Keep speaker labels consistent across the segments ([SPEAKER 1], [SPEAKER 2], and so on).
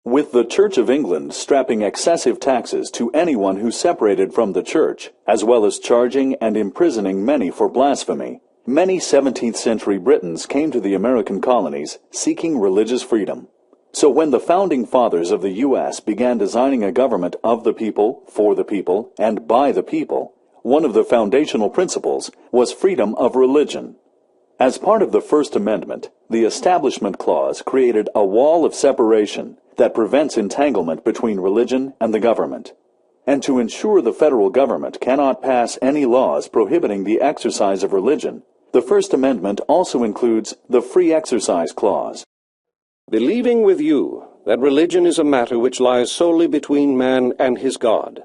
[SPEAKER 1] With the Church of England strapping excessive taxes to anyone who separated from the Church, as well as charging and imprisoning many for blasphemy, many 17th century Britons came to the American colonies seeking religious freedom. So when the founding fathers of the U.S. began designing a government of the people, for the people, and by the people, one of the foundational principles was freedom of religion. As part of the First Amendment, the Establishment Clause created a wall of separation that prevents entanglement between religion and the government. And to ensure the federal government cannot pass any laws prohibiting the exercise of religion, the First Amendment also includes the Free Exercise Clause.
[SPEAKER 2] Believing with you that religion is a matter which lies solely between man and his God,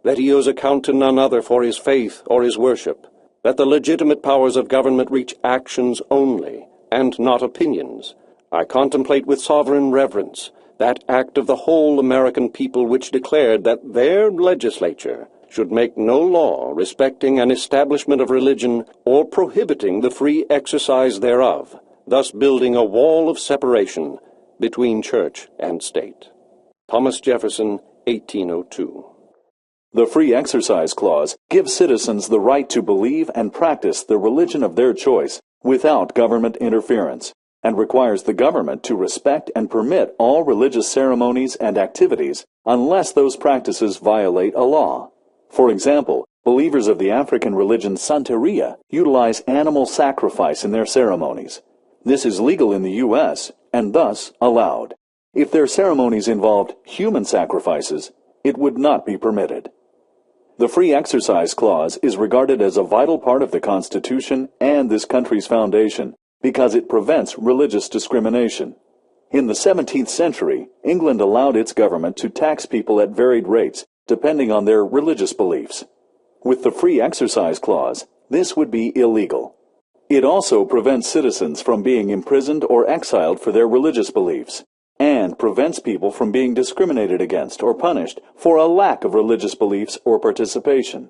[SPEAKER 2] that he owes account to none other for his faith or his worship, that the legitimate powers of government reach actions only, and not opinions, I contemplate with sovereign reverence that act of the whole American people which declared that their legislature should make no law respecting an establishment of religion or prohibiting the free exercise thereof, thus building a wall of separation between church and state. Thomas Jefferson, 1802.
[SPEAKER 1] The Free Exercise Clause gives citizens the right to believe and practice the religion of their choice without government interference, and requires the government to respect and permit all religious ceremonies and activities unless those practices violate a law. For example, believers of the African religion Santeria utilize animal sacrifice in their ceremonies. This is legal in the U.S. and thus allowed. If their ceremonies involved human sacrifices, it would not be permitted. The Free Exercise Clause is regarded as a vital part of the Constitution and this country's foundation because it prevents religious discrimination. In the 17th century, England allowed its government to tax people at varied rates depending on their religious beliefs. With the Free Exercise Clause, this would be illegal. It also prevents citizens from being imprisoned or exiled for their religious beliefs, and prevents people from being discriminated against or punished for a lack of religious beliefs or participation.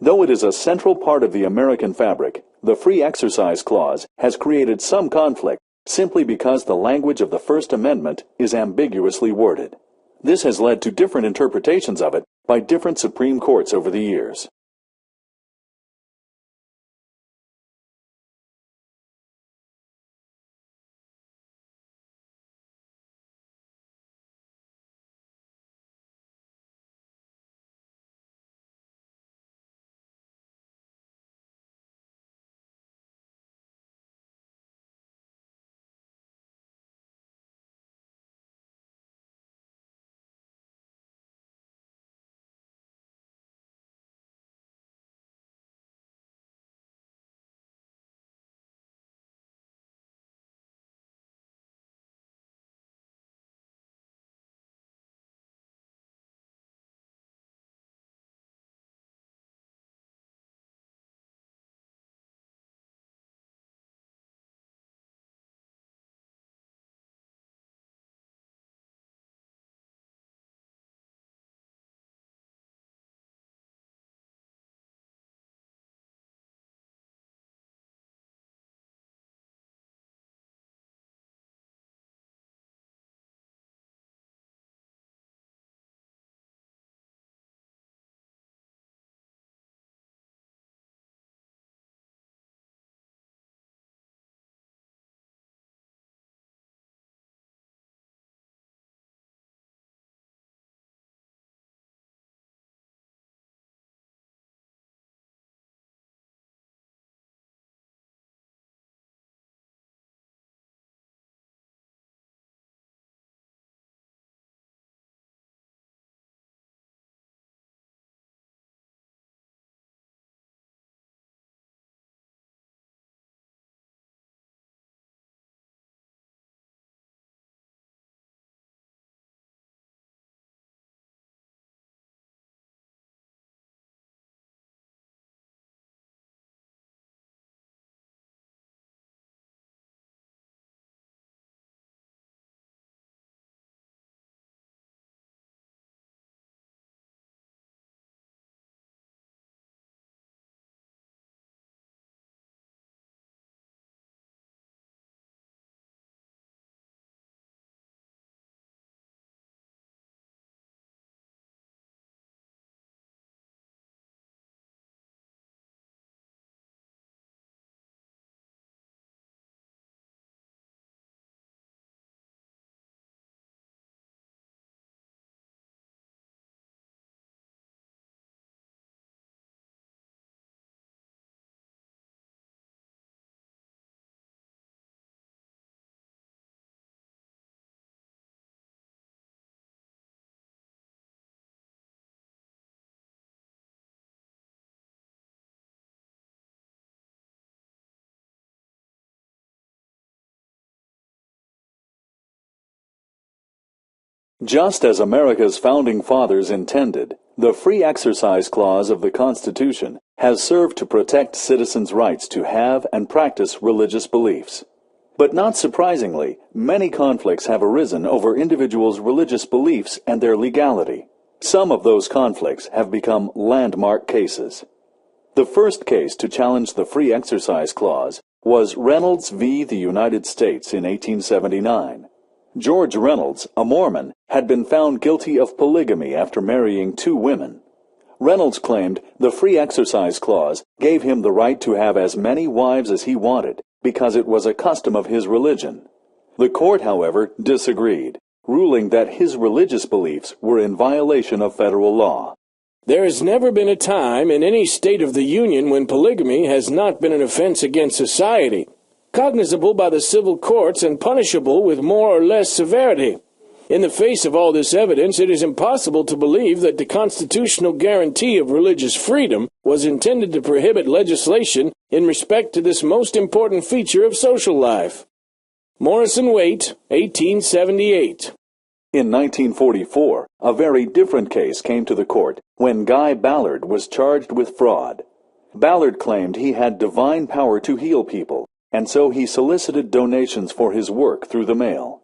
[SPEAKER 1] Though it is a central part of the American fabric, the Free Exercise Clause has created some conflict simply because the language of the First Amendment is ambiguously worded. This has led to different interpretations of it by different Supreme Courts over the years. Just as America's founding fathers intended, the Free Exercise Clause of the Constitution has served to protect citizens' rights to have and practice religious beliefs. But not surprisingly, many conflicts have arisen over individuals' religious beliefs and their legality. Some of those conflicts have become landmark cases. The first case to challenge the Free Exercise Clause was Reynolds v. the United States in 1879. George Reynolds, a Mormon, had been found guilty of polygamy after marrying 2 women. Reynolds claimed the Free Exercise Clause gave him the right to have as many wives as he wanted because it was a custom of his religion. The court, however, disagreed, ruling that his religious beliefs were in violation of federal law.
[SPEAKER 3] There has never been a time in any state of the Union when polygamy has not been an offense against society, cognizable by the civil courts and punishable with more or less severity. In the face of all this evidence, it is impossible to believe that the constitutional guarantee of religious freedom was intended to prohibit legislation in respect to this most important feature of social life. Morrison Waite, 1878.
[SPEAKER 1] In 1944, a very different case came to the court when Guy Ballard was charged with fraud. Ballard claimed he had divine power to heal people, and so he solicited donations for his work through the mail.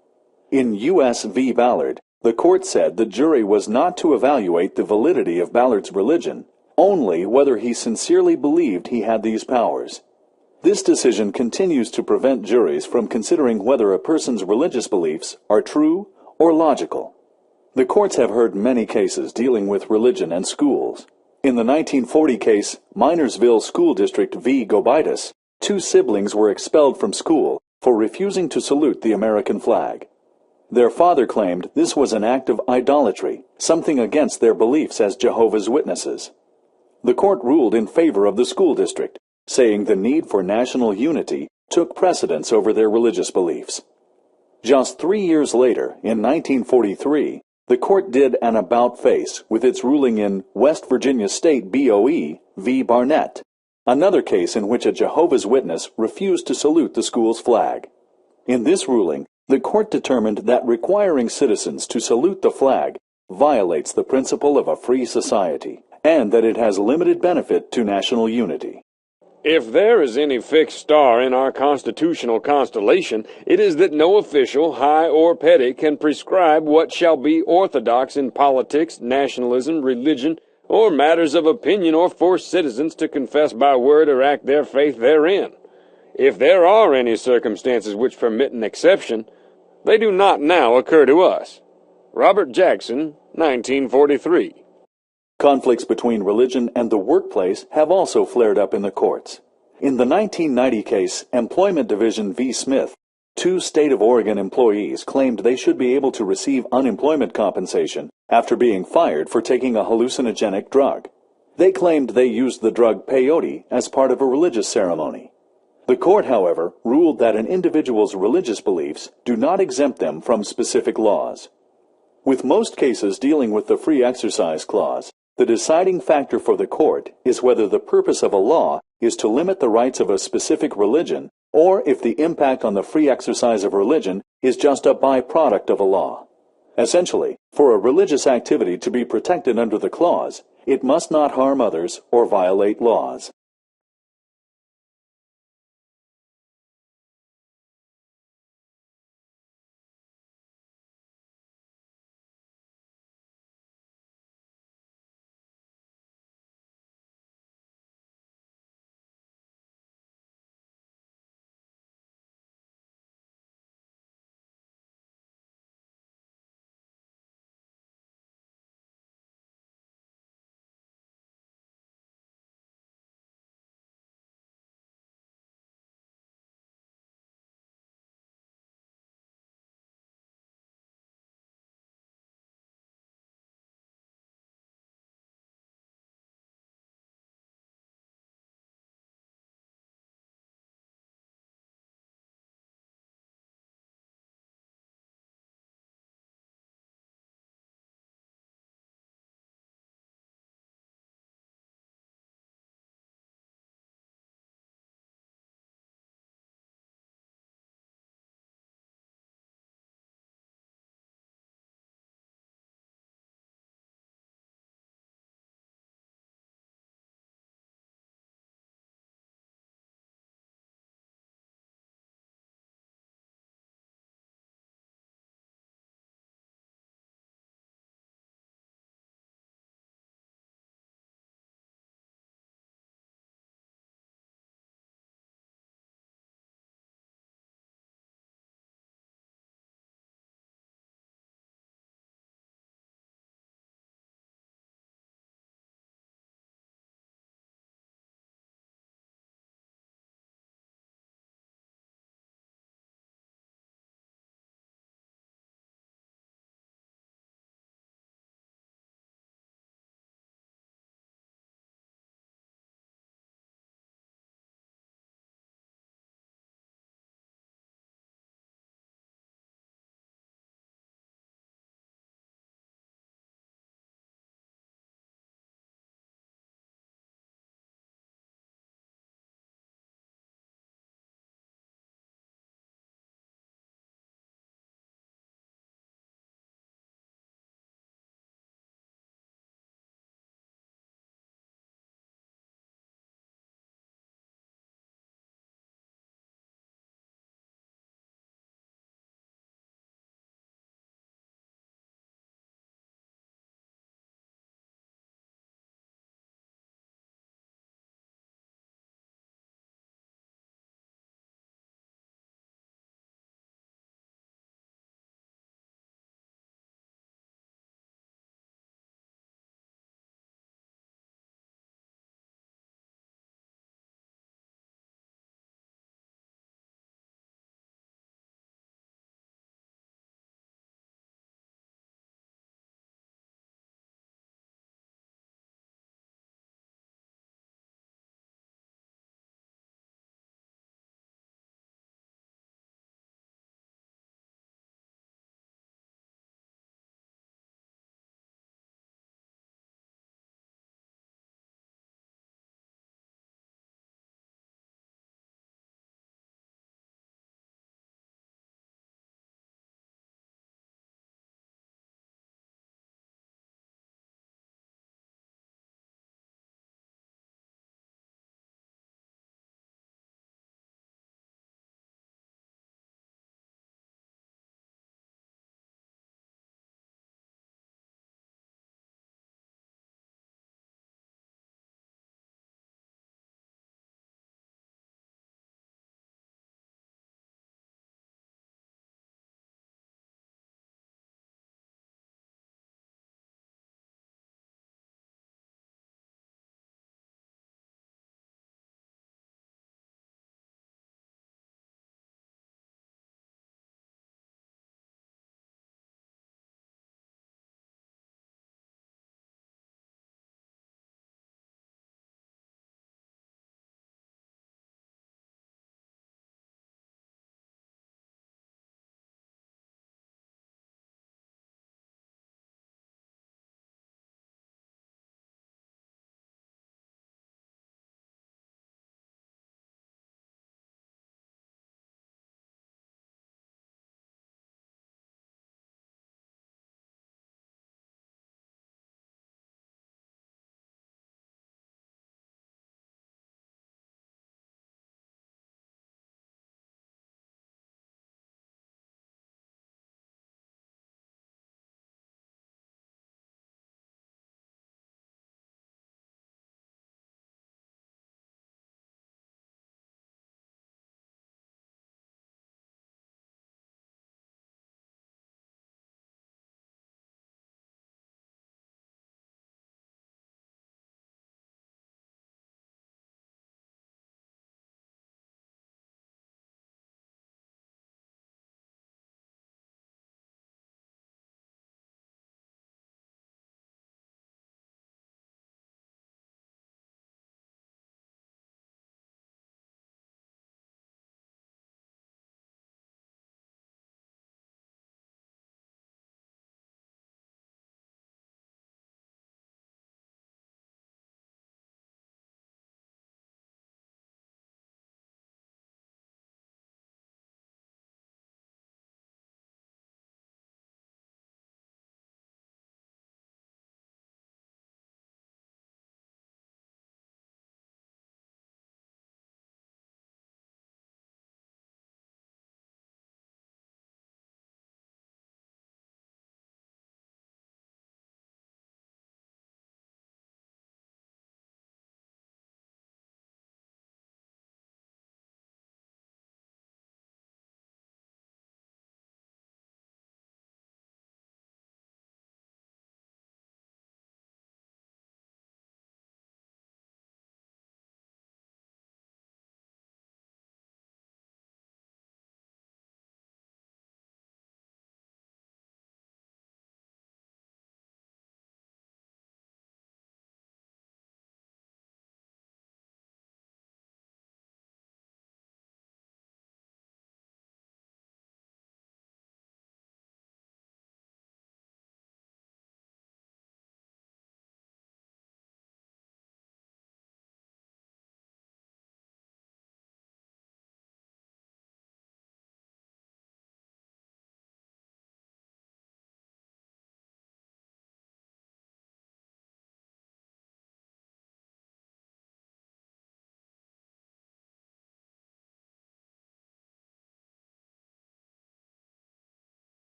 [SPEAKER 1] In U.S. v. Ballard, the court said the jury was not to evaluate the validity of Ballard's religion, only whether he sincerely believed he had these powers. This decision continues to prevent juries from considering whether a person's religious beliefs are true or logical. The courts have heard many cases dealing with religion and schools. In the 1940 case, Minersville School District v. Gobitis, 2 siblings were expelled from school for refusing to salute the American flag. Their father claimed this was an act of idolatry, something against their beliefs as Jehovah's Witnesses. The court ruled in favor of the school district, saying the need for national unity took precedence over their religious beliefs. Just 3 years later, in 1943, the court did an about-face with its ruling in West Virginia State BOE v. Barnett, another case in which a Jehovah's Witness refused to salute the school's flag. In this ruling, the court determined that requiring citizens to salute the flag violates the principle of a free society, and that it has limited benefit to national unity.
[SPEAKER 4] If there is any fixed star in our constitutional constellation, it is that no official, high or petty, can prescribe what shall be orthodox in politics, nationalism, religion, or matters of opinion, or force citizens to confess by word or act their faith therein. If there are any circumstances which permit an exception, they do not now occur to us. Robert Jackson, 1943.
[SPEAKER 1] Conflicts between religion and the workplace have also flared up in the courts. In the 1990 case, Employment Division v. Smith, 2 State of Oregon employees claimed they should be able to receive unemployment compensation after being fired for taking a hallucinogenic drug. They claimed they used the drug peyote as part of a religious ceremony. The court, however, ruled that an individual's religious beliefs do not exempt them from specific laws. With most cases dealing with the Free Exercise Clause, the deciding factor for the court is whether the purpose of a law is to limit the rights of a specific religion, or if the impact on the free exercise of religion is just a byproduct of a law. Essentially, for a religious activity to be protected under the clause, it must not harm others or violate laws.